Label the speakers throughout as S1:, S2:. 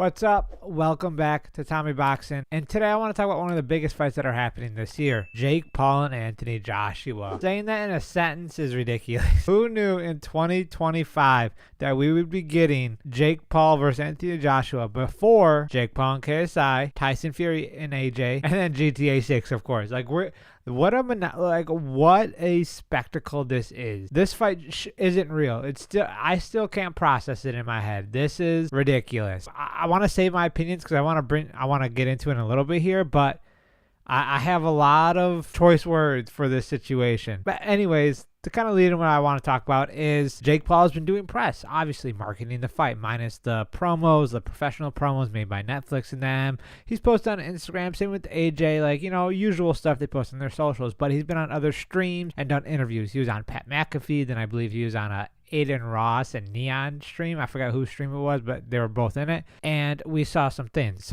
S1: What's up? Welcome back to TommyBoxing. And today I want to talk about one of the biggest fights that are happening this year. Jake Paul and Anthony Joshua. Saying that in a sentence is ridiculous. Who knew in 2025 that we would be getting Jake Paul versus Anthony Joshua before Jake Paul and KSI, Tyson Fury and AJ, and then GTA 6, of course. What a spectacle this is. This fight isn't real. I still can't process it in my head. This is ridiculous. I want to save my opinions because I want to get into it in a little bit here, but I have a lot of choice words for this situation. But anyways, to kind of lead in what I want to talk about is Jake Paul has been doing press, obviously marketing the fight, minus the promos, the professional promos made by Netflix and them. He's posted on Instagram, same with AJ, usual stuff they post on their socials, but he's been on other streams and done interviews. He was on Pat McAfee, then I believe he was on a Aiden Ross and Neon stream. I forgot whose stream it was, but they were both in it. And we saw some things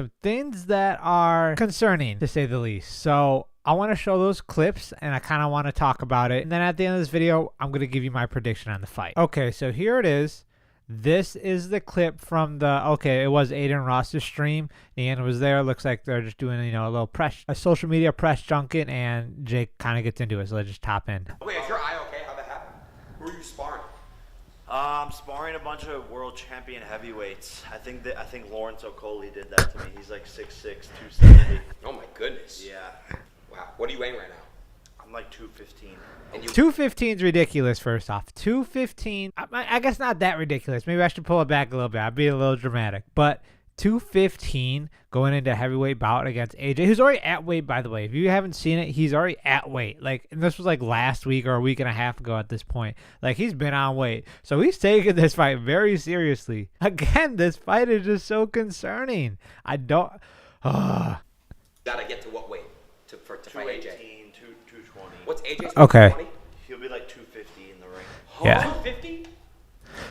S1: that are concerning, to say the least. So I want to show those clips and I kind of want to talk about it. And then at the end of this video, I'm going to give you my prediction on the fight. Okay, so here it is. This is the clip from it was Aiden Ross's stream. Neon was there. Looks like they're just doing, a social media press junket, and Jake kind of gets into it. So let's just top in.
S2: Wait, is your eye okay? How'd that happen? Who are you sparring?
S3: I'm sparring a bunch of world champion heavyweights. I think Lawrence Okoli did that to me. He's like 6'6", 270.
S2: Oh my goodness.
S3: Yeah.
S2: Wow. What are you weighing right now?
S3: I'm like 215.
S2: And you
S1: 215 is ridiculous, first off. 215, I guess not that ridiculous. Maybe I should pull it back a little bit. I'd be a little dramatic. But 215 going into a heavyweight bout against AJ, who's already at weight, by the way. If you haven't seen it, he's already at weight. And this was last week or a week and a half ago at this point. He's been on weight. So he's taking this fight very seriously. Again, this fight is just so concerning. I don't...
S2: gotta get to what weight to fight AJ?
S3: 220.
S2: What's AJ's?
S1: Okay.
S2: 220?
S3: He'll be like 250 in the ring.
S1: Yeah.
S2: 250?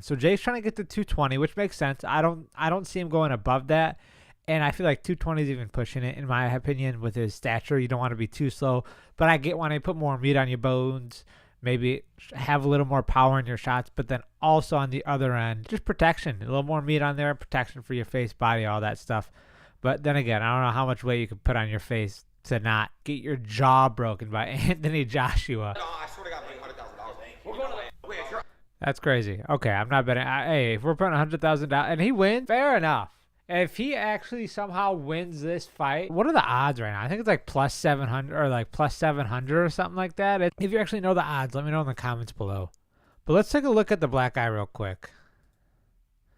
S1: So Jake's trying to get to 220, which makes sense. I don't see him going above that. And I feel like 220 is even pushing it, in my opinion, with his stature. You don't want to be too slow. But I get wanting to put more meat on your bones, maybe have a little more power in your shots, but then also on the other end, just protection. A little more meat on there, protection for your face, body, all that stuff. But then again, I don't know how much weight you can put on your face to not get your jaw broken by Anthony Joshua.
S2: No, I swear to God, I'm putting $100,000. We're going to wait. If you're
S1: That's crazy. Okay, I'm not betting. Hey, if we're putting $100,000 and he wins, fair enough. If he actually somehow wins this fight, what are the odds right now? I think it's plus 700 or plus 700 or something like that. If you actually know the odds, let me know in the comments below. But let's take a look at the black eye real quick.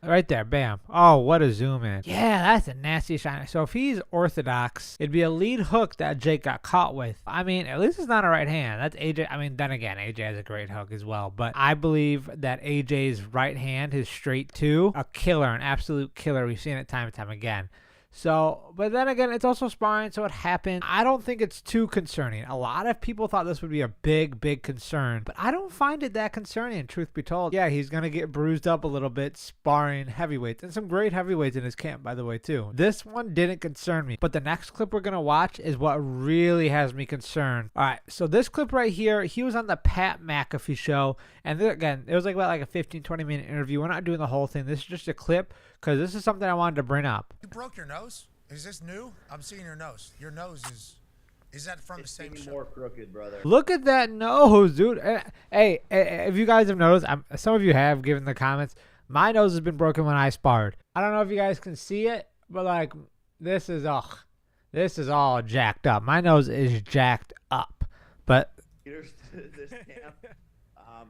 S1: Right there, bam. Oh, what a zoom in. Yeah, that's a nasty shot. So if he's orthodox, it'd be a lead hook that Jake got caught with. I mean, at least it's not a right hand. That's AJ. I mean, then again, AJ has a great hook as well. But I believe that AJ's right hand, his straight two, a killer, an absolute killer. We've seen it time and time again. So, but then again, it's also sparring, so it happened. I don't think it's too concerning. A lot of people thought this would be a big concern, but I don't find it that concerning, truth be told. Yeah, he's going to get bruised up a little bit sparring heavyweights, and some great heavyweights in his camp, by the way, too. This one didn't concern me, but the next clip we're going to watch is what really has me concerned. All right, so this clip right here, he was on the Pat McAfee show, and again, it was about a 15-20 minute interview. We're not doing the whole thing. This is just a clip, because this is something I wanted to bring up.
S4: You broke your nose? Is this new? I'm seeing your nose. Your nose is that from the same show?
S3: More crooked, brother.
S1: Look at that nose, dude. Hey, if you guys have noticed, some of you have given the comments, my nose has been broken when I sparred. I don't know if you guys can see it, but this is all jacked up. My nose is jacked up. But
S3: Here's this camp.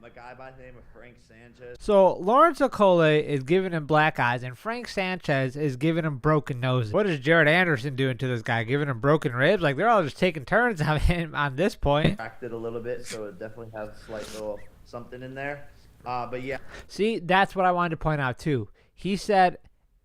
S3: A guy by the name of Frank Sanchez.
S1: so Lawrence Okoli is giving him black eyes, and Frank Sanchez is giving him broken noses. What is Jared Anderson doing to this guy? Giving him broken ribs? They're all just taking turns on him on this point.
S3: Cracked it a little bit, so it definitely has a slight little something in there. But yeah.
S1: See, that's what I wanted to point out too. He said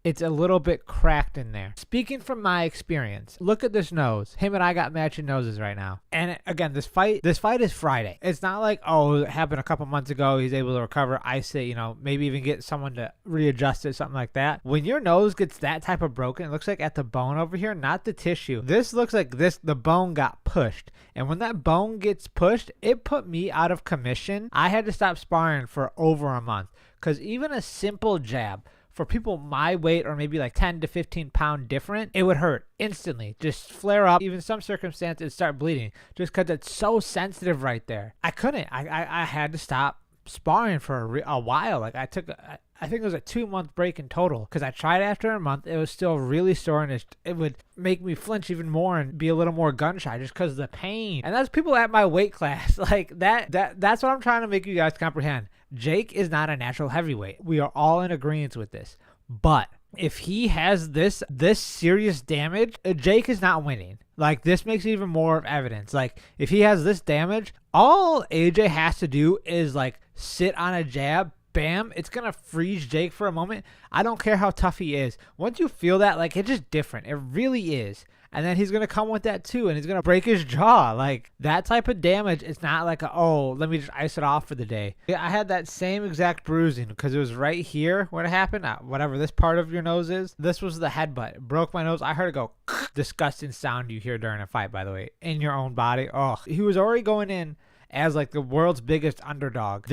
S1: it's a little bit cracked in there. Speaking from my experience, look at this nose. Him and I got matching noses right now. And again, this fight is Friday. It's not it happened a couple months ago. He's able to recover, ice it, maybe even get someone to readjust it, something like that. When your nose gets that type of broken, it looks like at the bone over here, not the tissue. This looks like the bone got pushed. And when that bone gets pushed, it put me out of commission. I had to stop sparring for over a month because even a simple jab For people my weight or maybe like 10 to 15 pound different, it would hurt instantly. Just flare up. Even some circumstances start bleeding just because it's so sensitive right there. I couldn't. I had to stop sparring for a while. Like I think it was a 2-month break in total because I tried after a month. It was still really sore, and it would make me flinch even more and be a little more gun shy just because of the pain. And that's people at my weight class. Like that's what I'm trying to make you guys comprehend. Jake is not a natural heavyweight. We are all in agreement with this. But if he has this serious damage, Jake is not winning. Like, this makes even more of evidence. Like, if he has this damage, all AJ has to do is, like, sit on a jab, bam, it's going to freeze Jake for a moment. I don't care how tough he is. Once you feel that, like, it's just different. It really is. And then he's going to come with that too, and he's going to break his jaw. Like, that type of damage, it's not like, let me just ice it off for the day. Yeah, I had that same exact bruising because it was right here when it happened. Whatever this part of your nose is. This was the headbutt. It broke my nose. I heard it go, disgusting sound you hear during a fight, by the way, in your own body. Oh, he was already going in as like the world's biggest underdog.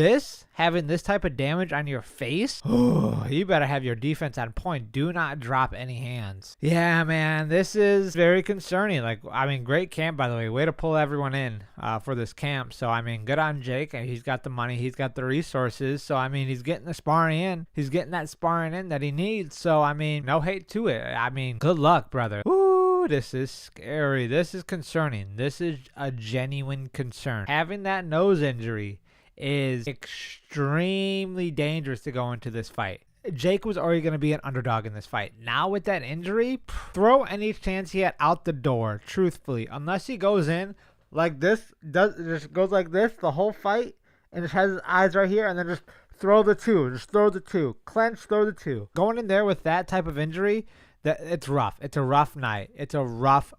S1: Having this type of damage on your face, you better have your defense on point. Do not drop any hands. Yeah, man, this is very concerning. Like, I mean, great camp, by the way. Way to pull everyone in for this camp. So, I mean, good on Jake. He's got the money. He's got the resources. So, I mean, he's getting the sparring in. He's getting that sparring in that he needs. So, I mean, no hate to it. I mean, good luck, brother. Ooh, this is scary. This is concerning. This is a genuine concern. Having that nose injury is extremely dangerous to go into this fight. Jake was already going to be an underdog in this fight. Now with that injury, throw any chance he had out the door, truthfully. Unless he goes in like this, just goes like this the whole fight, and just has his eyes right here, and then just throw the two. Just throw the two. Clench, throw the two. Going in there with that type of injury, it's rough. It's a rough night. It's a rough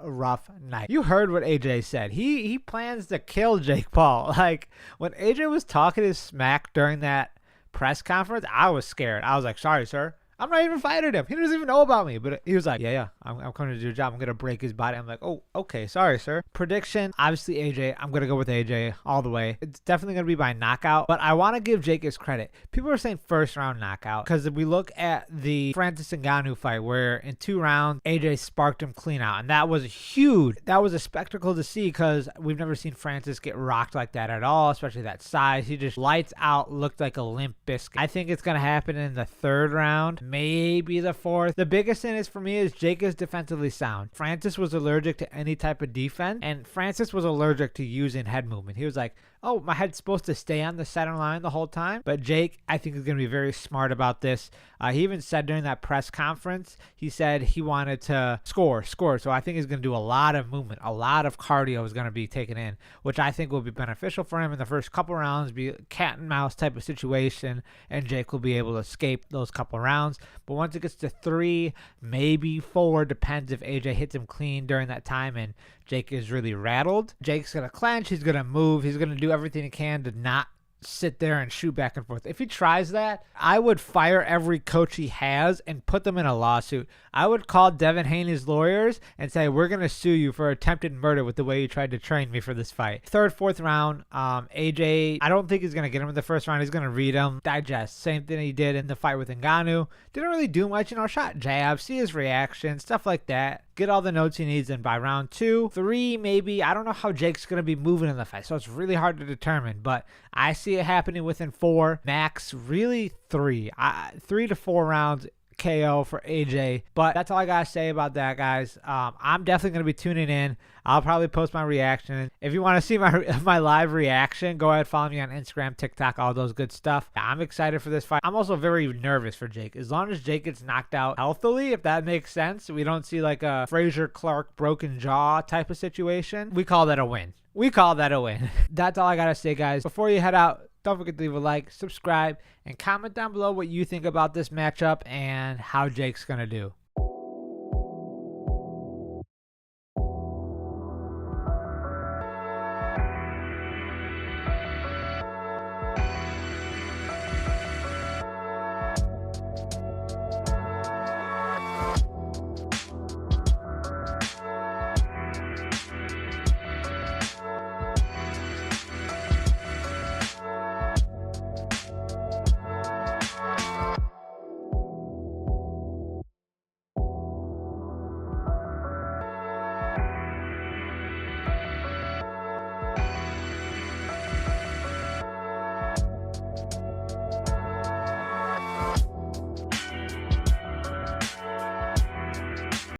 S1: night. You heard what AJ said. He plans to kill Jake Paul. Like, when AJ was talking his smack during that press conference, I was scared. I was like, sorry, sir. I'm not even fighting him. He doesn't even know about me. But he was like, yeah, I'm coming to do a job. I'm going to break his body. I'm like, oh, okay. Sorry, sir. Prediction, obviously AJ. I'm going to go with AJ all the way. It's definitely going to be by knockout. But I want to give Jake his credit. People are saying first round knockout. Because if we look at the Francis Ngannou fight where in 2 rounds, AJ sparked him clean out. And that was huge. That was a spectacle to see because we've never seen Francis get rocked like that at all, especially that size. He just lights out, looked like a limp biscuit. I think it's going to happen in the 3rd round. Maybe the 4th. The biggest thing is for me is Jake is defensively sound. Francis was allergic to any type of defense, and Francis was allergic to using head movement. He was like, oh, my head's supposed to stay on the center line the whole time. But Jake, I think, is going to be very smart about this. He even said during that press conference, he said he wanted to score. So I think he's going to do a lot of movement. A lot of cardio is going to be taken in, which I think will be beneficial for him in the first couple rounds, be a cat and mouse type of situation, and Jake will be able to escape those couple rounds. But once it gets to 3, maybe 4, depends if AJ hits him clean during that time and Jake is really rattled. Jake's going to clench. He's going to move. He's going to do everything he can to not sit there and shoot back and forth. If he tries that, I would fire every coach he has and put them in a lawsuit. I would call Devin Haney's lawyers and say, we're going to sue you for attempted murder with the way you tried to train me for this fight. 3rd, 4th round, AJ, I don't think he's going to get him in the 1st round. He's going to read him, digest. Same thing he did in the fight with Ngannou. Didn't really do much, shot jab, see his reaction, stuff like that. Get all the notes he needs, and by round 2, 3, maybe, I don't know how Jake's going to be moving in the fight, so it's really hard to determine, but I see it happening within 4, max, really 3. 3 to 4 rounds KO for AJ. But that's all I gotta say about that, guys. I'm definitely gonna be tuning in. I'll probably post my reaction. If you want to see my live reaction, go ahead, follow me on Instagram, TikTok, all those good stuff. I'm excited for this fight. I'm also very nervous for Jake. As long as Jake gets knocked out healthily, if that makes sense, we don't see like a Frazier Clark broken jaw type of situation, we call that a win. That's all I gotta say, guys. Before you head out, don't forget to leave a like, subscribe, and comment down below what you think about this matchup and how Jake's gonna do.